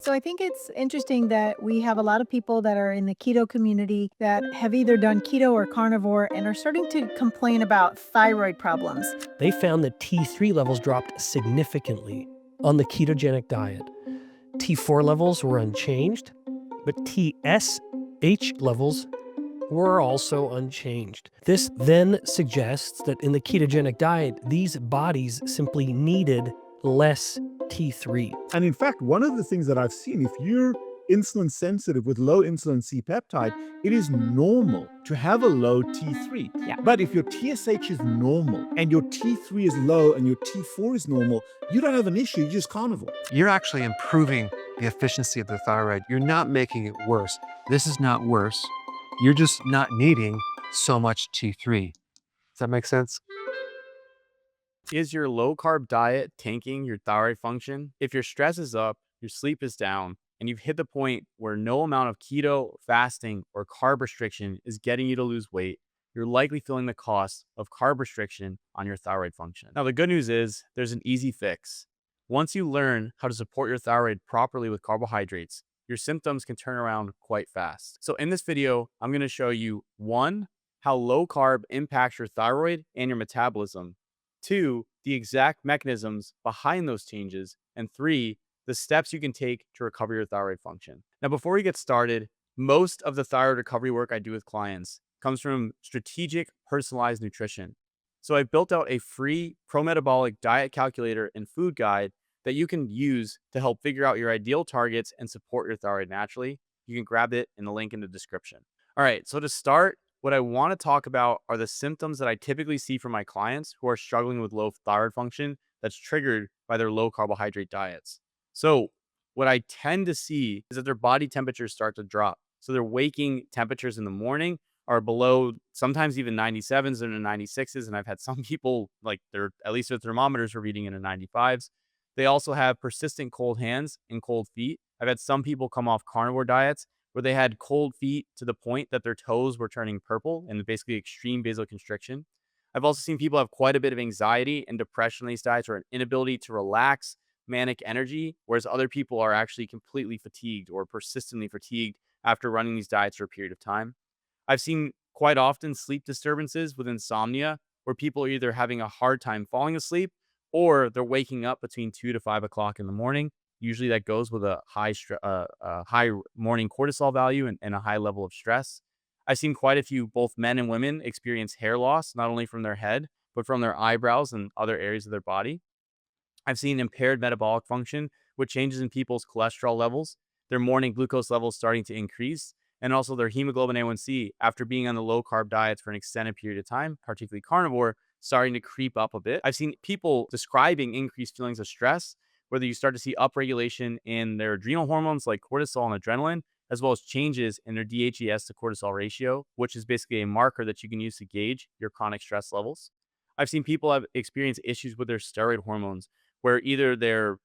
So I think it's interesting that we have a lot of people that are in the keto community that have either done keto or carnivore and are starting to complain about thyroid problems. They found that T3 levels dropped significantly on the ketogenic diet. T4 levels were unchanged, but TSH levels were also unchanged. This then suggests that in the ketogenic diet, these bodies simply needed less T3. And in fact, one of the things that I've seen, if you're insulin sensitive with low insulin C peptide, it is normal to have a low T3. Yeah. But if your TSH is normal and your T3 is low and your T4 is normal, you don't have an issue, you're just carnivore. You're actually improving the efficiency of the thyroid. You're not making it worse. This is not worse. You're just not needing so much T3. Does that make sense? Is your low carb diet tanking your thyroid function? If your stress is up, your sleep is down, and you've hit the point where no amount of keto, fasting, or carb restriction is getting you to lose weight, you're likely feeling the cost of carb restriction on your thyroid function. Now, the good news is there's an easy fix. Once you learn how to support your thyroid properly with carbohydrates, your symptoms can turn around quite fast. So in this video, I'm going to show you 1, how low carb impacts your thyroid and your metabolism. 2, the exact mechanisms behind those changes. And 3, the steps you can take to recover your thyroid function. Now, before we get started, most of the thyroid recovery work I do with clients comes from strategic personalized nutrition. So I've built out a free pro-metabolic diet calculator and food guide that you can use to help figure out your ideal targets and support your thyroid naturally. You can grab it in the link in the description. All right, so to start, what I want to talk about are the symptoms that I typically see from my clients who are struggling with low thyroid function that's triggered by their low carbohydrate diets. So what I tend to see is that their body temperatures start to drop. So their waking temperatures in the morning are below, sometimes even 97s and 96s. And I've had some people, like, at least their thermometers are reading in the 95s. They also have persistent cold hands and cold feet. I've had some people come off carnivore diets where they had cold feet to the point that their toes were turning purple and basically extreme vasoconstriction. I've also seen people have quite a bit of anxiety and depression on these diets, or an inability to relax, manic energy, whereas other people are actually completely fatigued or persistently fatigued after running these diets for a period of time. I've seen quite often sleep disturbances with insomnia, where people are either having a hard time falling asleep or they're waking up between 2 to 5 o'clock in the morning. Usually that goes with a high morning cortisol value and a high level of stress. I've seen quite a few, both men and women, experience hair loss, not only from their head, but from their eyebrows and other areas of their body. I've seen impaired metabolic function with changes in people's cholesterol levels, their morning glucose levels starting to increase, and also their hemoglobin A1C after being on the low carb diets for an extended period of time, particularly carnivore, starting to creep up a bit. I've seen people describing increased feelings of stress, whether you start to see upregulation in their adrenal hormones like cortisol and adrenaline, as well as changes in their DHES to cortisol ratio, which is basically a marker that you can use to gauge your chronic stress levels. I've seen people have experienced issues with their steroid hormones, where either their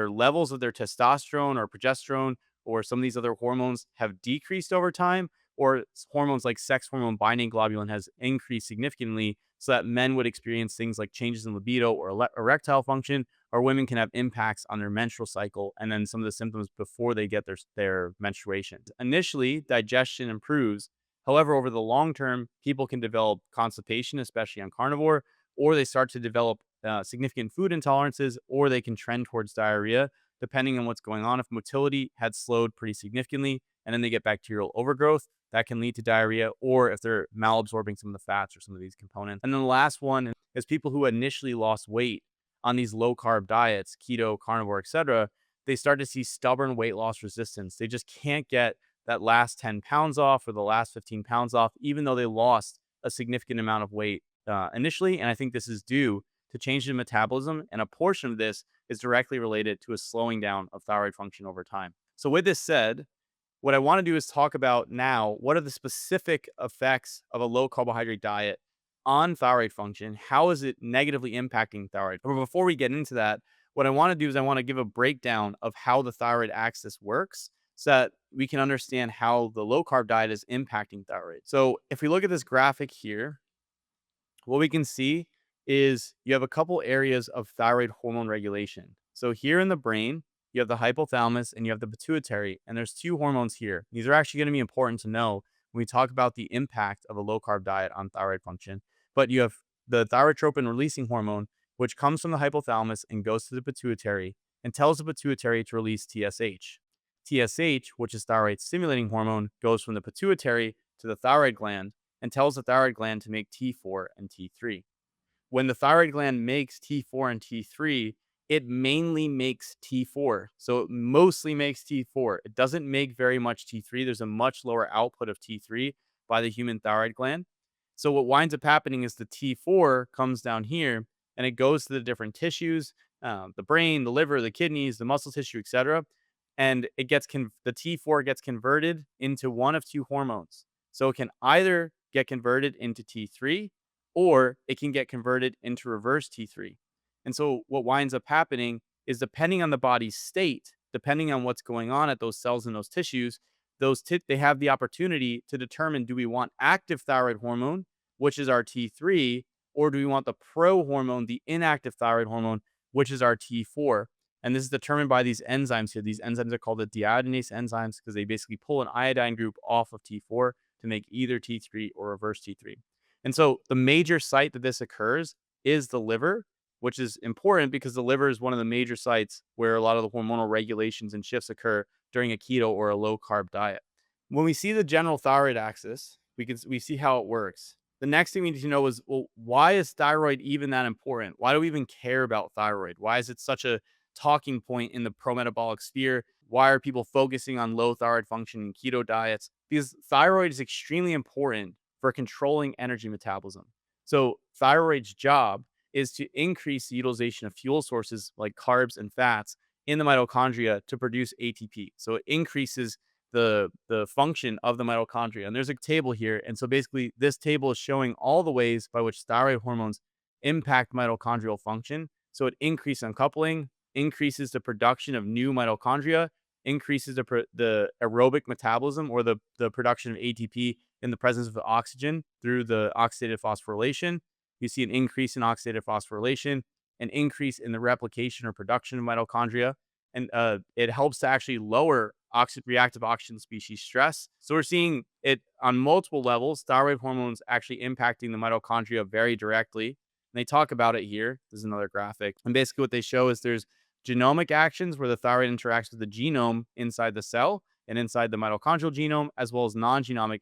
levels of their testosterone or progesterone or some of these other hormones have decreased over time, or hormones like sex hormone binding globulin has increased significantly, so that men would experience things like changes in libido or erectile function, or women can have impacts on their menstrual cycle and then some of the symptoms before they get their menstruation. Initially, digestion improves. However, over the long term, people can develop constipation, especially on carnivore, or they start to develop significant food intolerances, or they can trend towards diarrhea, depending on what's going on. If motility had slowed pretty significantly and then they get bacterial overgrowth, that can lead to diarrhea, or if they're malabsorbing some of the fats or some of these components. And then the last one is people who initially lost weight on these low carb diets, keto, carnivore, etc. They start to see stubborn weight loss resistance. They just can't get that last 10 pounds off or the last 15 pounds off, even though they lost a significant amount of weight initially. And I think this is due to change in metabolism. And a portion of this is directly related to a slowing down of thyroid function over time. So with this said, what I want to do is talk about now what are the specific effects of a low carbohydrate diet on thyroid function. How is it negatively impacting thyroid? But before we get into that, what I want to do is I want to give a breakdown of how the thyroid axis works so that we can understand how the low carb diet is impacting thyroid. So if we look at this graphic here, what we can see is you have a couple areas of thyroid hormone regulation. So here in the brain, you have the hypothalamus, and you have the pituitary. And there's two hormones here. These are actually going to be important to know when we talk about the impact of a low-carb diet on thyroid function. But you have the thyrotropin releasing hormone, which comes from the hypothalamus and goes to the pituitary and tells the pituitary to release TSH. TSH, which is thyroid stimulating hormone, goes from the pituitary to the thyroid gland and tells the thyroid gland to make T4 and T3. When the thyroid gland makes T4 and T3, it mainly makes T4. So it mostly makes T4. It doesn't make very much T3. There's a much lower output of T3 by the human thyroid gland. So what winds up happening is the T4 comes down here and it goes to the different tissues, the brain, the liver, the kidneys, the muscle tissue, etc. And it gets the T4 gets converted into one of two hormones. So it can either get converted into T3 or it can get converted into reverse T3. And so what winds up happening is, depending on the body's state, depending on what's going on at those cells and those tissues, they have the opportunity to determine, do we want active thyroid hormone, which is our T3, or do we want the pro hormone, the inactive thyroid hormone, which is our T4? And this is determined by these enzymes here. These enzymes are called the deiodinase enzymes because they basically pull an iodine group off of T4 to make either T3 or reverse T3. And so the major site that this occurs is the liver, which is important because the liver is one of the major sites where a lot of the hormonal regulations and shifts occur during a keto or a low carb diet. When we see the general thyroid axis, we see how it works. The next thing we need to know is, well, why is thyroid even that important? Why do we even care about thyroid? Why is it such a talking point in the pro-metabolic sphere? Why are people focusing on low thyroid function in keto diets? Because thyroid is extremely important for controlling energy metabolism. So thyroid's job is to increase the utilization of fuel sources like carbs and fats in the mitochondria to produce ATP. So it increases the function of the mitochondria. And there's a table here. And so basically this table is showing all the ways by which thyroid hormones impact mitochondrial function. So it increases uncoupling, increases the production of new mitochondria, increases the aerobic metabolism, or the production of ATP in the presence of oxygen through the oxidative phosphorylation. You see an increase in oxidative phosphorylation, an increase in the replication or production of mitochondria, and it helps to actually lower reactive oxygen species stress. So we're seeing it on multiple levels, thyroid hormones actually impacting the mitochondria very directly. And they talk about it here. This is another graphic. And basically what they show is there's genomic actions where the thyroid interacts with the genome inside the cell and inside the mitochondrial genome, as well as non-genomic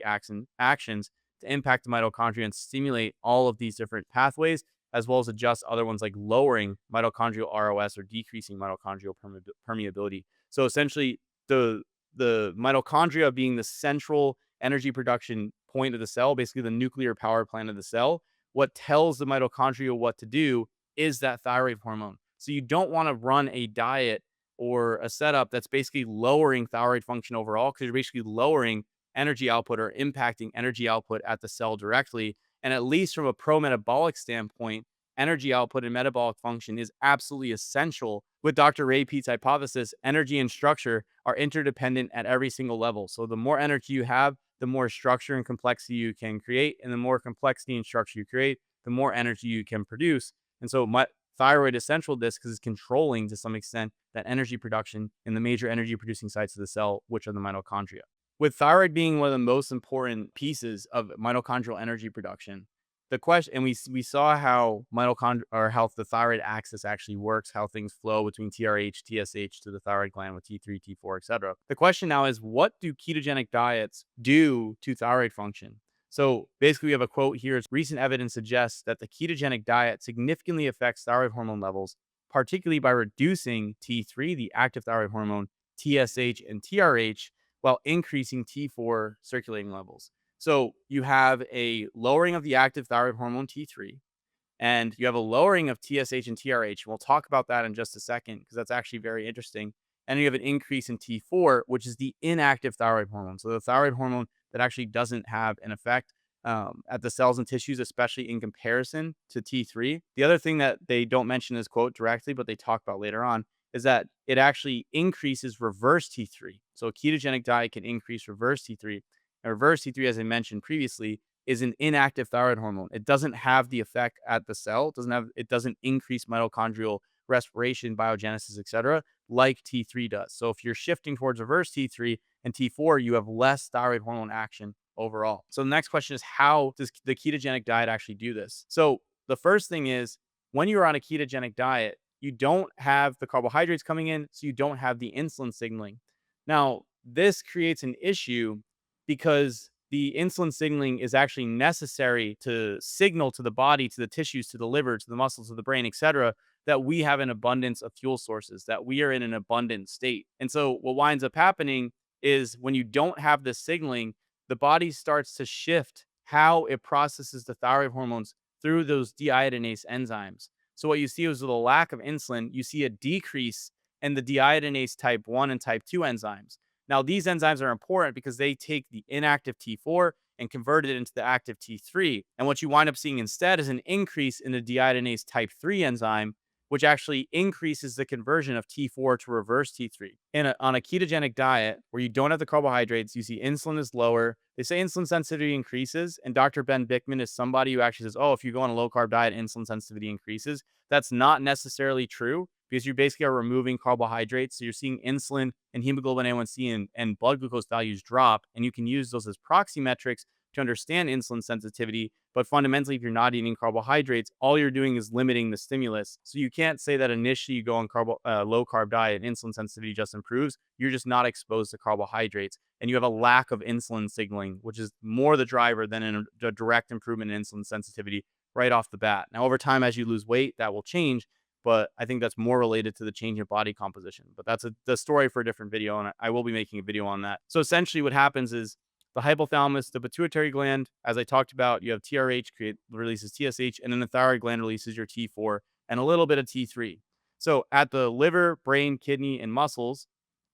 actions to impact the mitochondria and stimulate all of these different pathways, as well as adjust other ones like lowering mitochondrial ROS or decreasing mitochondrial permeability. So essentially, the mitochondria being the central energy production point of the cell, basically the nuclear power plant of the cell, what tells the mitochondria what to do is that thyroid hormone. So you don't want to run a diet or a setup that's basically lowering thyroid function overall, because you're basically lowering energy output or impacting energy output at the cell directly. And at least from a pro-metabolic standpoint, energy output and metabolic function is absolutely essential. With Dr. Ray Peat's hypothesis, energy and structure are interdependent at every single level. So the more energy you have, the more structure and complexity you can create. And the more complexity and structure you create, the more energy you can produce. And so thyroid is central to this because it's controlling, to some extent, that energy production in the major energy producing sites of the cell, which are the mitochondria. With thyroid being one of the most important pieces of mitochondrial energy production, the question, and we saw how how the thyroid axis actually works, how things flow between TRH, TSH to the thyroid gland with T3, T4, etc. The question now is, what do ketogenic diets do to thyroid function? So basically, we have a quote here. Recent evidence suggests that the ketogenic diet significantly affects thyroid hormone levels, particularly by reducing T3, the active thyroid hormone, TSH, and TRH, while increasing T4 circulating levels. So you have a lowering of the active thyroid hormone T3, and you have a lowering of TSH and TRH. And we'll talk about that in just a second because that's actually very interesting. And you have an increase in T4, which is the inactive thyroid hormone. So the thyroid hormone that actually doesn't have an effect at the cells and tissues, especially in comparison to T3. The other thing that they don't mention in this quote directly, but they talk about later on, is that it actually increases reverse T3. So a ketogenic diet can increase reverse T3. And reverse T3, as I mentioned previously, is an inactive thyroid hormone. It doesn't have the effect at the cell. It doesn't increase mitochondrial respiration, biogenesis, etc. like T3 does. So if you're shifting towards reverse T3 and T4, you have less thyroid hormone action overall. So the next question is, how does the ketogenic diet actually do this? So the first thing is, when you're on a ketogenic diet, you don't have the carbohydrates coming in, so you don't have the insulin signaling. Now, this creates an issue because the insulin signaling is actually necessary to signal to the body, to the tissues, to the liver, to the muscles, to the brain, etc., that we have an abundance of fuel sources, that we are in an abundant state. And so what winds up happening is, when you don't have this signaling, the body starts to shift how it processes the thyroid hormones through those deiodinase enzymes. So what you see is, with a lack of insulin, you see a decrease in the deiodinase type 1 and type 2 enzymes. Now, these enzymes are important because they take the inactive T4 and convert it into the active T3. And what you wind up seeing instead is an increase in the deiodinase type 3 enzyme, which actually increases the conversion of T4 to reverse T3. On a ketogenic diet where you don't have the carbohydrates, you see insulin is lower. They say insulin sensitivity increases. And Dr. Ben Bickman is somebody who actually says, oh, if you go on a low carb diet, insulin sensitivity increases. That's not necessarily true, because you basically are removing carbohydrates. So you're seeing insulin and hemoglobin A1C and blood glucose values drop. And you can use those as proxy metrics to understand insulin sensitivity. But fundamentally, if you're not eating carbohydrates, all you're doing is limiting the stimulus. So you can't say that initially you go on low carb diet, insulin sensitivity just improves. You're just not exposed to carbohydrates, and you have a lack of insulin signaling, which is more the driver than a direct improvement in insulin sensitivity right off the bat. Now, over time, as you lose weight, that will change, but I think that's more related to the change in body composition. But that's the story for a different video, and I will be making a video on that. So essentially what happens is, the hypothalamus, the pituitary gland, as I talked about, you have TRH, releases TSH, and then the thyroid gland releases your T4 and a little bit of T3. So at the liver, brain, kidney, and muscles,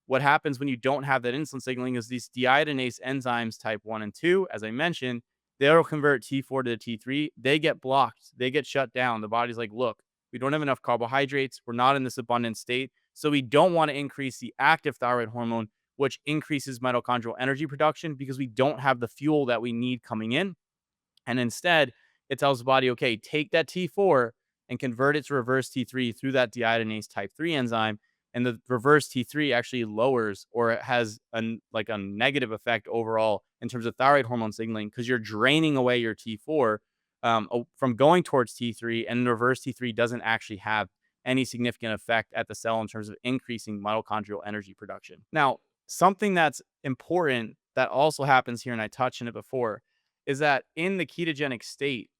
what happens when you don't have that insulin signaling is these deiodinase enzymes type 1 and 2, as I mentioned, they'll convert T4 to T3. They get blocked. They get shut down. The body's like, look, we don't have enough carbohydrates. We're not in this abundant state. So we don't want to increase the active thyroid hormone, which increases mitochondrial energy production, because we don't have the fuel that we need coming in. And instead, it tells the body, okay, take that T4 and convert it to reverse T3 through that deiodinase type 3 enzyme. And the reverse T3 actually lowers, or it has a negative effect overall in terms of thyroid hormone signaling, because you're draining away your T4 from going towards T3, and the reverse T3 doesn't actually have any significant effect at the cell in terms of increasing mitochondrial energy production. Now, something that's important that also happens here, and I touched on it before, is that in the ketogenic state,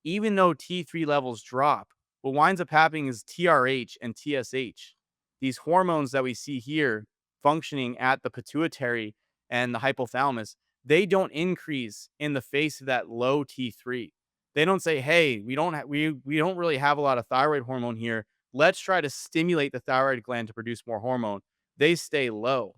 even though T3 levels drop, what winds up happening is TRH and TSH, these hormones that we see here functioning at the pituitary and the hypothalamus, they don't increase in the face of that low T3. They don't say, hey, we don't really have a lot of thyroid hormone here. Let's try to stimulate the thyroid gland to produce more hormone. They stay low.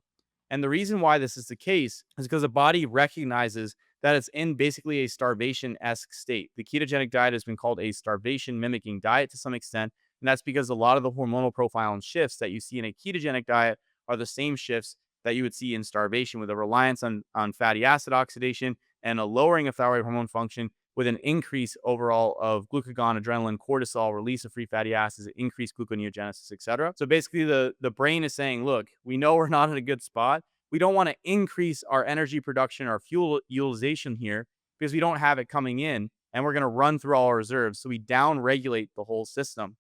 And the reason why this is the case is because the body recognizes that it's in basically a starvation-esque state. The ketogenic diet has been called a starvation-mimicking diet to some extent. And that's because a lot of the hormonal profile and shifts that you see in a ketogenic diet are the same shifts that you would see in starvation, with a reliance on fatty acid oxidation and a lowering of thyroid hormone function, with an increase overall of glucagon, adrenaline, cortisol, release of free fatty acids, increased gluconeogenesis, etc. So basically the brain is saying, look, we know we're not in a good spot. We don't want to increase our energy production, our fuel utilization here, because we don't have it coming in, and we're going to run through all our reserves. So we down regulate the whole system.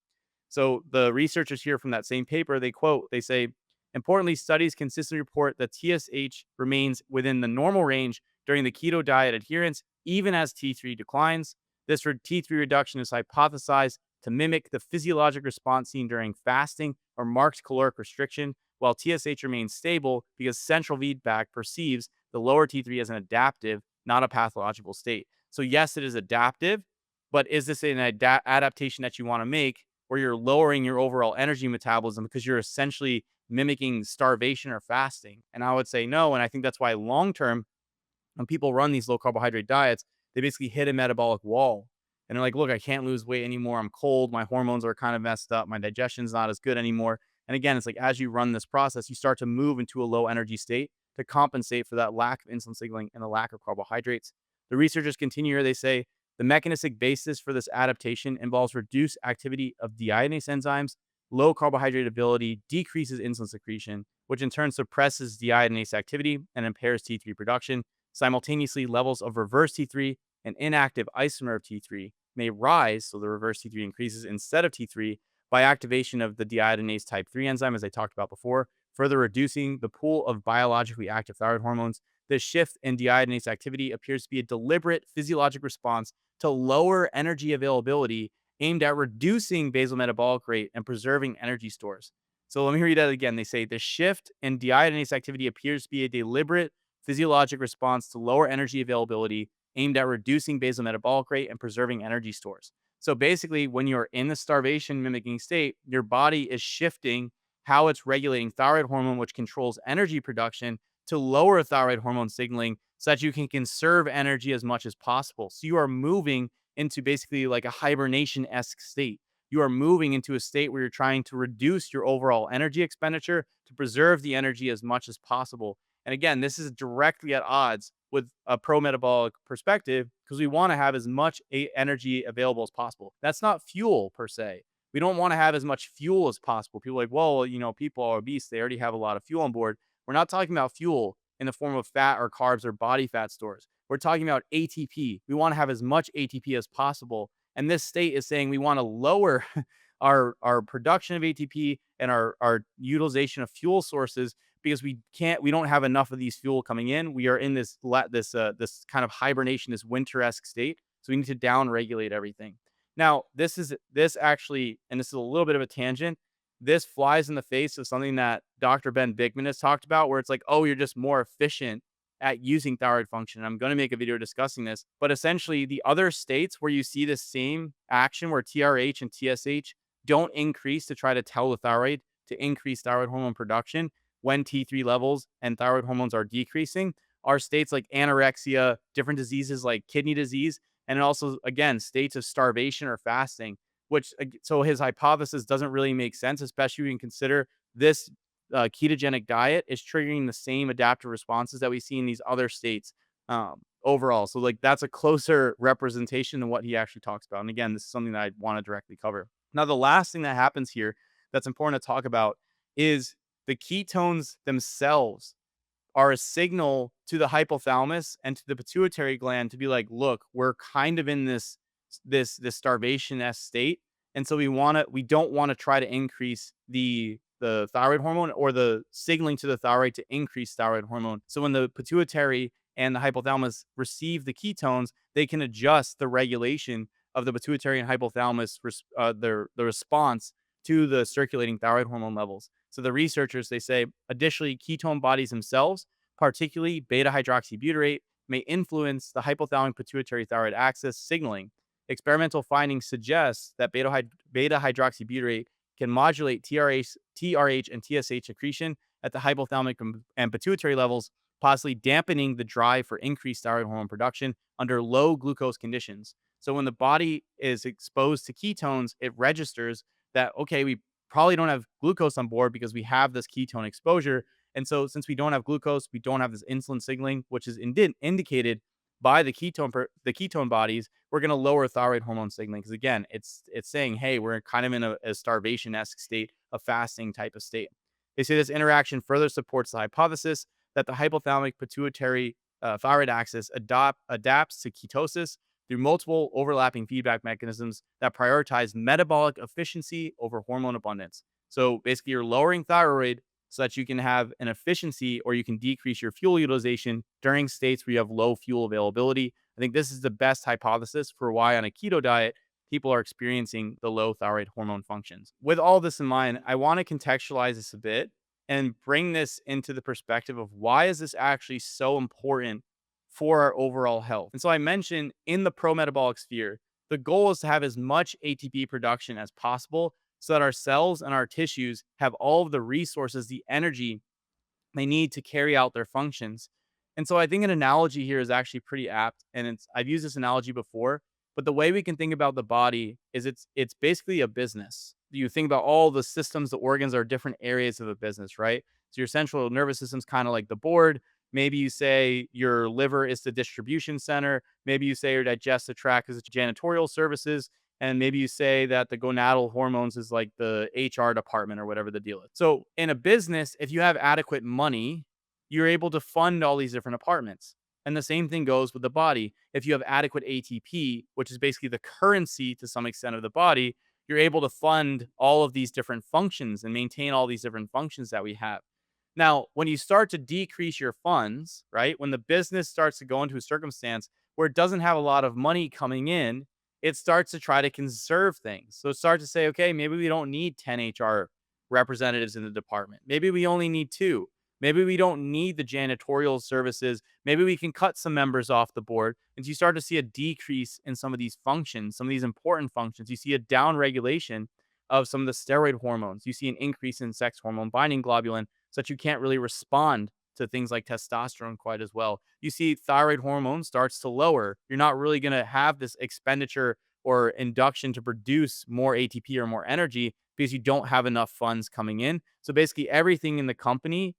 So the researchers here from that same paper, they say, importantly, studies consistently report that TSH remains within the normal range during the keto diet adherence, even as T3 declines. This T3 reduction is hypothesized to mimic the physiologic response seen during fasting or marked caloric restriction, while TSH remains stable because central feedback perceives the lower T3 as an adaptive, not a pathological state. So yes, it is adaptive, but is this an adaptation that you want to make where you're lowering your overall energy metabolism because you're essentially mimicking starvation or fasting? And I would say no. And I think that's why long-term, when people run these low carbohydrate diets, they basically hit a metabolic wall. And they're like, look, I can't lose weight anymore. I'm cold. My hormones are kind of messed up. My digestion's not as good anymore. And again, it's like, as you run this process, you start to move into a low energy state to compensate for that lack of insulin signaling and the lack of carbohydrates. The researchers continue here. They say the mechanistic basis for this adaptation involves reduced activity of deiodinase enzymes low carbohydrate ability decreases insulin secretion, which in turn suppresses deiodinase activity and impairs T3 production. Simultaneously, levels of reverse T3, an inactive isomer of T3, may rise, so the reverse T3 increases instead of T3 by activation of the deiodinase type 3 enzyme, as I talked about before, further reducing the pool of biologically active thyroid hormones. This shift in deiodinase activity appears to be a deliberate physiologic response to lower energy availability aimed at reducing basal metabolic rate and preserving energy stores. So let me read that again. They say the shift in deiodinase activity appears to be a deliberate physiologic response to lower energy availability aimed at reducing basal metabolic rate and preserving energy stores. So basically, when you're in the starvation mimicking state, your body is shifting how it's regulating thyroid hormone, which controls energy production, to lower thyroid hormone signaling so that you can conserve energy as much as possible. So you are moving into basically like a hibernation-esque state. You are moving into a state where you're trying to reduce your overall energy expenditure to preserve the energy as much as possible. And again, this is directly at odds with a pro-metabolic perspective because we want to have as much energy available as possible. That's not fuel per se. We don't want to have as much fuel as possible. People are like, well, people are obese. They already have a lot of fuel on board. We're not talking about fuel in the form of fat or carbs or body fat stores. We're talking about ATP. We want to have as much ATP as possible. And this state is saying we want to lower our production of ATP and our utilization of fuel sources because we don't have enough of these fuel coming in. We are in this kind of hibernation, this winter-esque state. So we need to down regulate everything. Now, this actually, and this is a little bit of a tangent, this flies in the face of something that Dr. Ben Bigman has talked about, where it's like, oh, you're just more efficient at using thyroid function. I'm going to make a video discussing this, but essentially the other states where you see the same action where TRH and TSH don't increase to try to tell the thyroid to increase thyroid hormone production when T3 levels and thyroid hormones are decreasing are states like anorexia, different diseases like kidney disease, and also, again, states of starvation or fasting, which, so his hypothesis doesn't really make sense, especially when you consider this ketogenic diet is triggering the same adaptive responses that we see in these other states overall. So like that's a closer representation than what he actually talks about. And again, this is something that I want to directly cover. Now, the last thing that happens here that's important to talk about is the ketones themselves are a signal to the hypothalamus and to the pituitary gland to be like, look, we're kind of in this starvation-esque state. And so we don't want to try to increase the thyroid hormone or the signaling to the thyroid to increase thyroid hormone. So when the pituitary and the hypothalamus receive the ketones, they can adjust the regulation of the pituitary and hypothalamus, the response to the circulating thyroid hormone levels. So the researchers, they say, additionally, ketone bodies themselves, particularly beta hydroxybutyrate, may influence the hypothalamic pituitary thyroid axis signaling. Experimental findings suggest that beta hydroxybutyrate can modulate TRH and TSH secretion at the hypothalamic and pituitary levels, possibly dampening the drive for increased thyroid hormone production under low glucose conditions. So when the body is exposed to ketones, it registers that, okay, we probably don't have glucose on board because we have this ketone exposure. And so since we don't have glucose, we don't have this insulin signaling, which is indicated by the ketone bodies. We're going to lower thyroid hormone signaling because, again, it's saying, hey, we're kind of in a starvation-esque state, a fasting type of state. They say this interaction further supports the hypothesis that the hypothalamic pituitary thyroid axis adapts to ketosis through multiple overlapping feedback mechanisms that prioritize metabolic efficiency over hormone abundance. So basically, you're lowering thyroid so that you can have an efficiency or you can decrease your fuel utilization during states where you have low fuel availability. I think this is the best hypothesis for why on a keto diet, people are experiencing the low thyroid hormone functions. With all this in mind, I want to contextualize this a bit and bring this into the perspective of why is this actually so important for our overall health. And so I mentioned in the pro-metabolic sphere, the goal is to have as much ATP production as possible so that our cells and our tissues have all of the resources, the energy they need to carry out their functions. And so I think an analogy here is actually pretty apt. And I've used this analogy before, but the way we can think about the body is it's basically a business. You think about all the systems, the organs are different areas of a business, right? So your central nervous system is kind of like the board. Maybe you say your liver is the distribution center. Maybe you say your digestive tract is the janitorial services. And maybe you say that the gonadal hormones is like the HR department or whatever the deal is. So in a business, if you have adequate money, you're able to fund all these different departments. And the same thing goes with the body. If you have adequate ATP, which is basically the currency to some extent of the body, you're able to fund all of these different functions and maintain all these different functions that we have. Now, when you start to decrease your funds, right, when the business starts to go into a circumstance where it doesn't have a lot of money coming in, it starts to try to conserve things. So it starts to say, okay, maybe we don't need 10 HR representatives in the department. Maybe we only need two. Maybe we don't need the janitorial services. Maybe we can cut some members off the board. And so you start to see a decrease in some of these functions, some of these important functions. You see a down regulation of some of the steroid hormones. You see an increase in sex hormone binding globulin, so that you can't really respond to things like testosterone quite as well. You see thyroid hormone starts to lower. You're not really going to have this expenditure or induction to produce more ATP or more energy because you don't have enough funds coming in. So basically everything in the company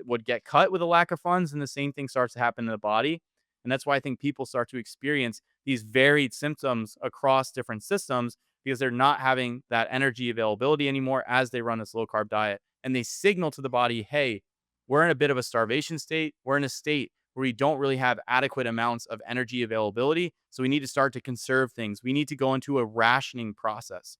would get cut with a lack of funds, and the same thing starts to happen in the body. And that's why I think people start to experience these varied symptoms across different systems because they're not having that energy availability anymore as they run this low carb diet. And they signal to the body, hey, we're in a bit of a starvation state. We're in a state where we don't really have adequate amounts of energy availability. So we need to start to conserve things. We need to go into a rationing process.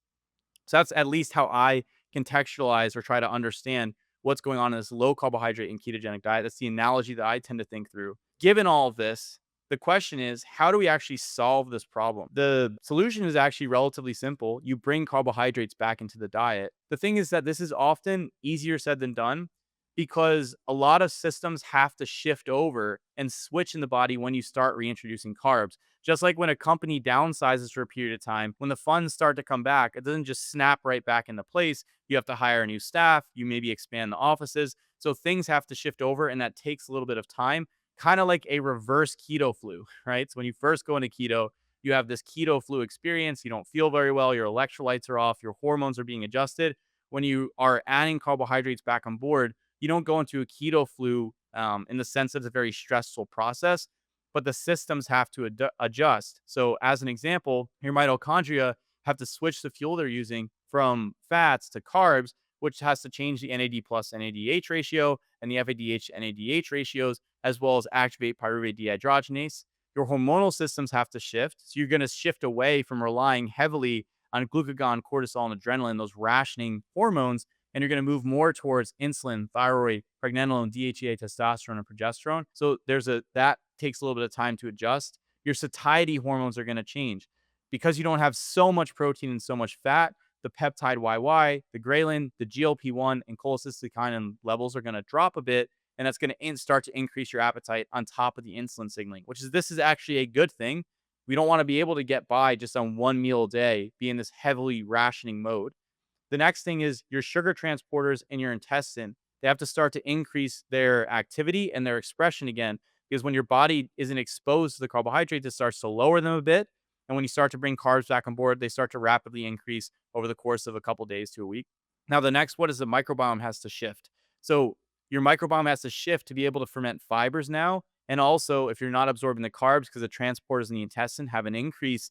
So that's at least how I contextualize or try to understand what's going on in this low carbohydrate and ketogenic diet. That's the analogy that I tend to think through. Given all of this, the question is, how do we actually solve this problem? The solution is actually relatively simple. You bring carbohydrates back into the diet. The thing is that this is often easier said than done because a lot of systems have to shift over and switch in the body when you start reintroducing carbs. Just like when a company downsizes for a period of time, when the funds start to come back, it doesn't just snap right back into place. You have to hire a new staff, you maybe expand the offices. So things have to shift over, and that takes a little bit of time, kind of like a reverse keto flu, right? So when you first go into keto, you have this keto flu experience. You don't feel very well. Your electrolytes are off. Your hormones are being adjusted. When you are adding carbohydrates back on board, you don't go into a keto flu in the sense that it's a very stressful process, but the systems have to adjust. So, as an example, your mitochondria have to switch the fuel they're using from fats to carbs, which has to change the NAD plus NADH ratio and the FADH NADH ratios, as well as activate pyruvate dehydrogenase. Your hormonal systems have to shift. So, you're going to shift away from relying heavily on glucagon, cortisol, and adrenaline, those rationing hormones, and you're going to move more towards insulin, thyroid, pregnenolone, DHEA, testosterone, and progesterone. So that takes a little bit of time to adjust. Your satiety hormones are going to change because you don't have so much protein and so much fat. The peptide YY, the ghrelin, the GLP-1, and cholecystokinin levels are going to drop a bit, and that's going to start to increase your appetite on top of the insulin signaling, this is actually a good thing. We don't want to be able to get by just on one meal a day, be in this heavily rationing mode. The next thing is your sugar transporters in your intestine. They have to start to increase their activity and their expression again, because when your body isn't exposed to the carbohydrates, it starts to lower them a bit. And when you start to bring carbs back on board, they start to rapidly increase over the course of a couple days to a week. Now, the next, what is the microbiome has to shift. So your microbiome has to shift to be able to ferment fibers now. And also, if you're not absorbing the carbs because the transporters in the intestine haven't increased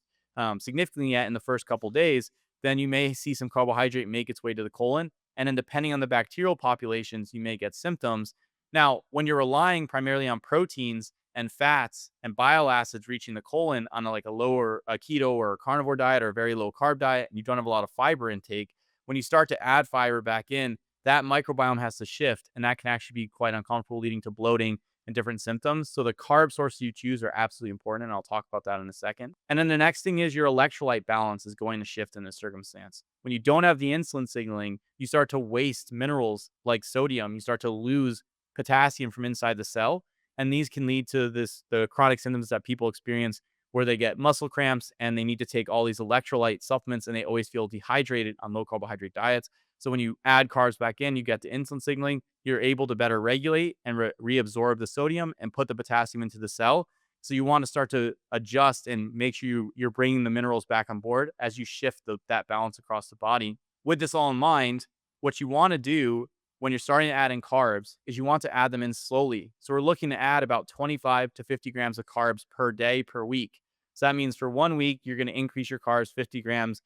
significantly yet in the first couple days, then you may see some carbohydrate make its way to the colon. And then depending on the bacterial populations, you may get symptoms. Now, when you're relying primarily on proteins and fats and bile acids reaching the colon on a lower a keto or a carnivore diet or a very low carb diet, and you don't have a lot of fiber intake, when you start to add fiber back in, that microbiome has to shift. And that can actually be quite uncomfortable, leading to bloating and different symptoms. So the carb sources you choose are absolutely important, and I'll talk about that in a second. And then the next thing is your electrolyte balance is going to shift in this circumstance. When you don't have the insulin signaling, you start to waste minerals like sodium. You start to lose potassium from inside the cell, and these can lead to the chronic symptoms that people experience where they get muscle cramps and they need to take all these electrolyte supplements, and they always feel dehydrated on low carbohydrate diets. So when you add carbs back in, you get the insulin signaling, you're able to better regulate and reabsorb the sodium and put the potassium into the cell. So you want to start to adjust and make sure you're bringing the minerals back on board as you shift that balance across the body. With this all in mind, what you want to do when you're starting to add in carbs is you want to add them in slowly. So we're looking to add about 25 to 50 grams of carbs per day, per week. So that means for 1 week, you're going to increase your carbs 50 grams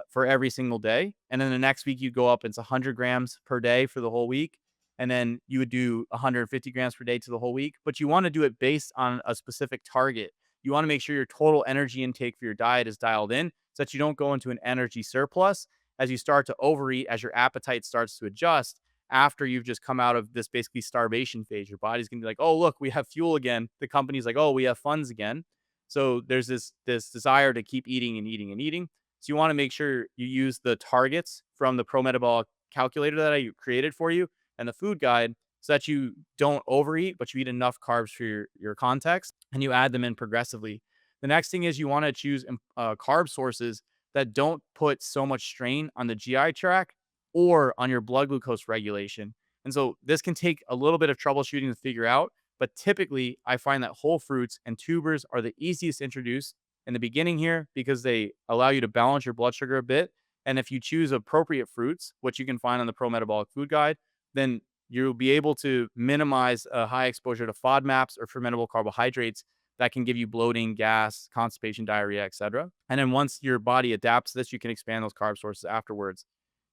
for every single day. And then the next week, you go up, it's 100 grams per day for the whole week. And then you would do 150 grams per day to the whole week. But you want to do it based on a specific target. You want to make sure your total energy intake for your diet is dialed in so that you don't go into an energy surplus as you start to overeat, as your appetite starts to adjust after you've just come out of this basically starvation phase. Your body's gonna be like, oh, look, we have fuel again. The company's like, oh, we have funds again. So there's this desire to keep eating and eating and eating. So you want to make sure you use the targets from the pro-metabolic calculator that I created for you and the food guide so that you don't overeat, but you eat enough carbs for your context and you add them in progressively. The next thing is you want to choose carb sources that don't put so much strain on the GI tract or on your blood glucose regulation. And so this can take a little bit of troubleshooting to figure out, but typically I find that whole fruits and tubers are the easiest to introduce in the beginning here because they allow you to balance your blood sugar a bit. And if you choose appropriate fruits, which you can find on the Pro Metabolic Food Guide, then you'll be able to minimize a high exposure to FODMAPs or fermentable carbohydrates that can give you bloating, gas, constipation, diarrhea, etc. And then once your body adapts to this, you can expand those carb sources afterwards.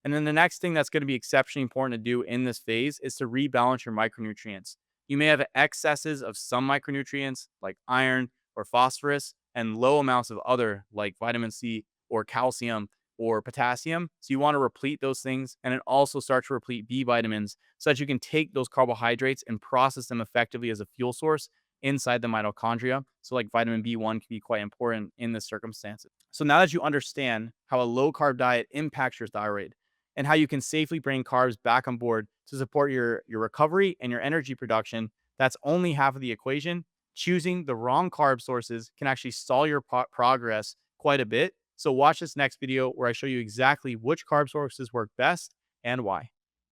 And then the next thing that's going to be exceptionally important to do in this phase is to rebalance your micronutrients. You may have excesses of some micronutrients like iron or phosphorus and low amounts of other like vitamin C or calcium or potassium. So you want to replete those things and then also start to replete B vitamins so that you can take those carbohydrates and process them effectively as a fuel source inside the mitochondria. So like vitamin B1 can be quite important in this circumstances. So now that you understand how a low carb diet impacts your thyroid and how you can safely bring carbs back on board to support your recovery and your energy production, that's only half of the equation. Choosing the wrong carb sources can actually stall your progress quite a bit. So watch this next video where I show you exactly which carb sources work best and why.